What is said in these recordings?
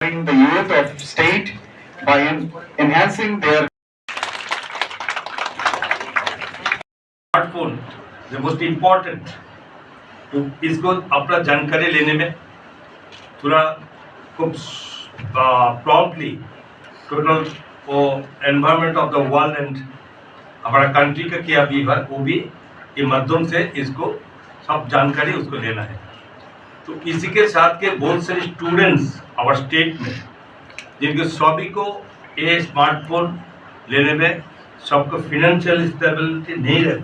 safeguarding the youth of state by enhancing their smartphone the most important, तो इसको अपना जानकारी लेने में थोड़ा खूब प्रॉम्प्टली टोटल वो environment of the world and हमारा कंट्री का क्या भी है वो भी के माध्यम से इसको सब जानकारी उसको लेना है। तो इसी के साथ के बहुत सारे स्टूडेंट्स आवर स्टेट में जिनके सभी को ये स्मार्टफोन लेने में सबको फिनेंशियल स्टेबिलिटी नहीं रहती,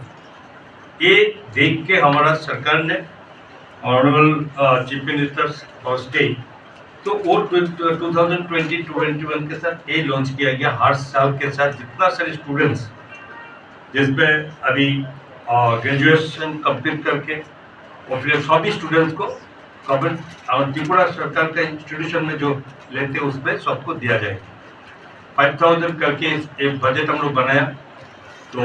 ये देख के हमारा सरकार ने ऑनरेबल चीफ मिनिस्टर और स्टेट तो वो 2020-21 के साथ ये लॉन्च किया गया। हर साल के साथ जितना सारे स्टूडेंट्स जिसमें अभी ग्रेजुएशन कंप्लीट करके और फिर सभी स्टूडेंट्स को गवर्नमेंट और त्रिपुरा सरकार का इंस्टीट्यूशन में जो लेते हैं उसमें सबको दिया जाए। 5000 करके एक बजट हम लोग बनाया, तो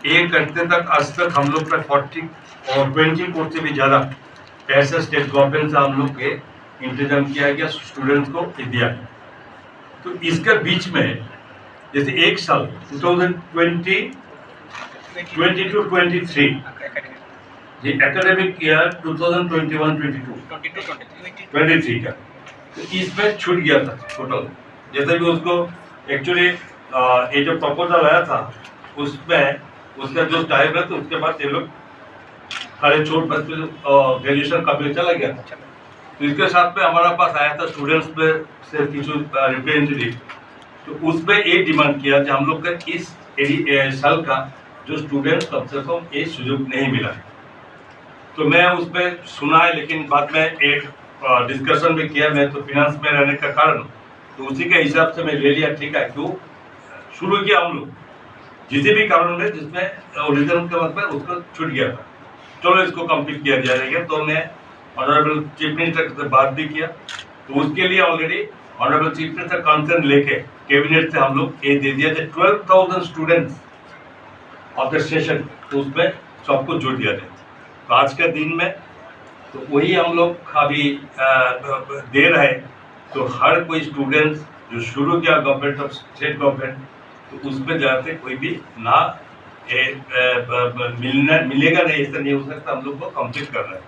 एक घंटे तक आज तक हम लोग का 40 और 20 करोड़ से भी ज़्यादा पैसा स्टेट गवर्नमेंट से हम लोग के इंतजाम किया गया, स्टूडेंट्स को दिया गया। तो इसके बीच में जैसे एक साल 2020 टू 23 ये एकेडमिक ईयर 2021-22 का, तो इसमें छूट गया था टोटल। जैसे भी उसको एक्चुअली ये जो प्रपोजल आया था उसमें उसका जो टाइम है, तो उसके बाद ये लोग सारे छोट बच्चे ग्रेजुएशन कंप्लीट चला गया था। तो इसके साथ में हमारा पास आया था स्टूडेंट्स पे से किसी रिप्रेजेंटेटिव, तो उसमें ये डिमांड किया कि हम लोग का इस साल का जो स्टूडेंट कम से कम ये सुयोग नहीं मिला है। तो मैं उसमें सुना है, लेकिन बाद में एक डिस्कशन भी किया मैं, तो फिनांस में रहने का कारण तो उसी के हिसाब से मैं ले लिया। ठीक है, क्यों शुरू किया हम लोग जिस भी कारण में जिसमें ओरिजिनल के वक्त में उसको छूट गया था, चलो इसको कंप्लीट किया जाएगा। तो मैं ऑनरेबल चीफ मिनिस्टर से बात भी किया, तो उसके लिए already honourable chief minister concern लेके कैबिनेट से हम लोग ये दे दिया था 12,000 स्टूडेंट्स ऑफ द सेशन, तो उसमें सबको जोड़ दिया जाए। तो आज के दिन में तो वही हम लोग अभी दे रहे हैं। तो हर कोई स्टूडेंट्स जो शुरू किया गवर्नमेंट ऑफ स्टेट गवर्नमेंट, तो उसमें जाते कोई भी ना मिलेगा नहीं, ऐसा नहीं हो सकता, हम लोग को कंप्लीट करना है।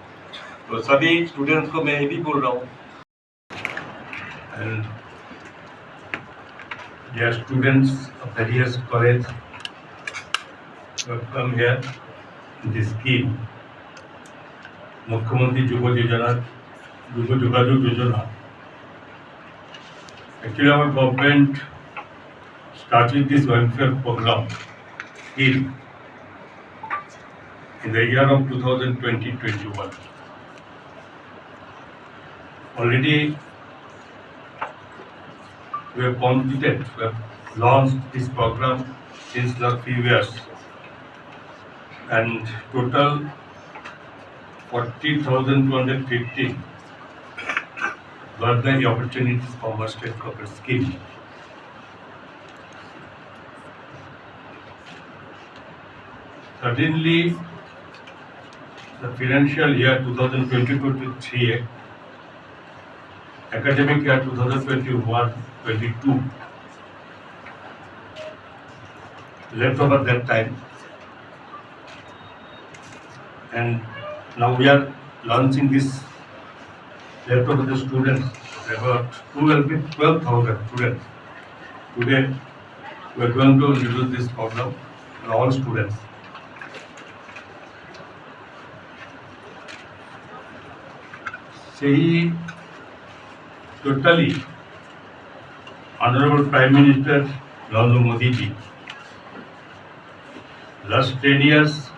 तो सभी स्टूडेंट्स को मैं ये भी बोल रहा हूँ, dear students of various college who have come here in this scheme, मुख्यमंत्री युवा योजना, युवा जोगाजोग योजना। Actually, our government started this welfare program scheme in the year of 2020-21. Already we have completed, we have launched this program since last few years, and total 40,215 got the opportunities from our state corporate scheme. Certainly, the financial year 2022-23, academic year 2021-22, left over that time, and now we are launching this left over the students, about 12,000 students. Today, we are going to introduce this program to all students. Say totally Honorable Prime Minister Narendra Modi ji last 10 years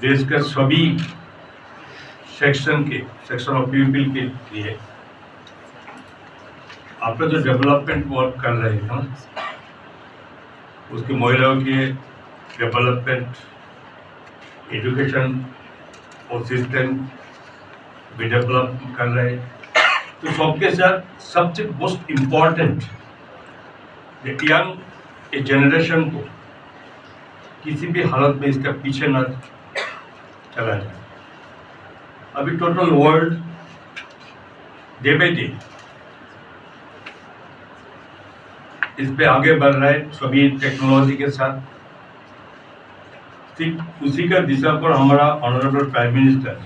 देश के सभी section of people के लिए आपने जो development work कर रहे हैं उसकी महिलाओं के डेवलपमेंट, एजुकेशन और सिस्टम भी डेवलप कर रहे हैं। तो सबके साथ सबसे मोस्ट इम्पॉर्टेंट यंग जनरेशन को किसी भी हालत में इसका पीछे न चला जाए। अभी total world day by day इस पे आगे बढ़ रहा है सभी टेक्नोलॉजी के साथ। ठीक उसी का दिशा पर हमारा ऑनरेबल प्राइम मिनिस्टर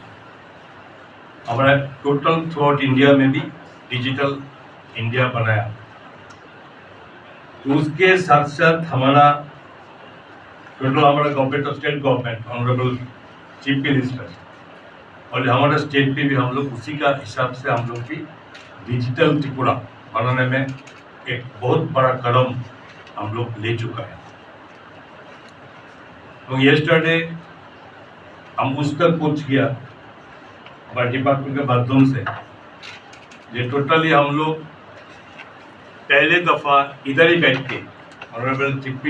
हमारा टोटल थ्रू आउट इंडिया में भी डिजिटल इंडिया बनाया। तो उसके साथ साथ हमारा टोटल हमारा गवर्नमेंट और state government honourable chief minister और हमारा स्टेट पे भी हम लोग उसी का हिसाब से हम लोग भी डिजिटल त्रिपुरा बनाने में एक बहुत बड़ा कदम हम लोग ले चुका है। तो येस्टरडे हम उस तक पहुंच गया हमारे डिपार्टमेंट के माध्यम से ये टोटली हम लोग पहले दफ़ा इधर ही बैठ के ऑनरेबल चीफ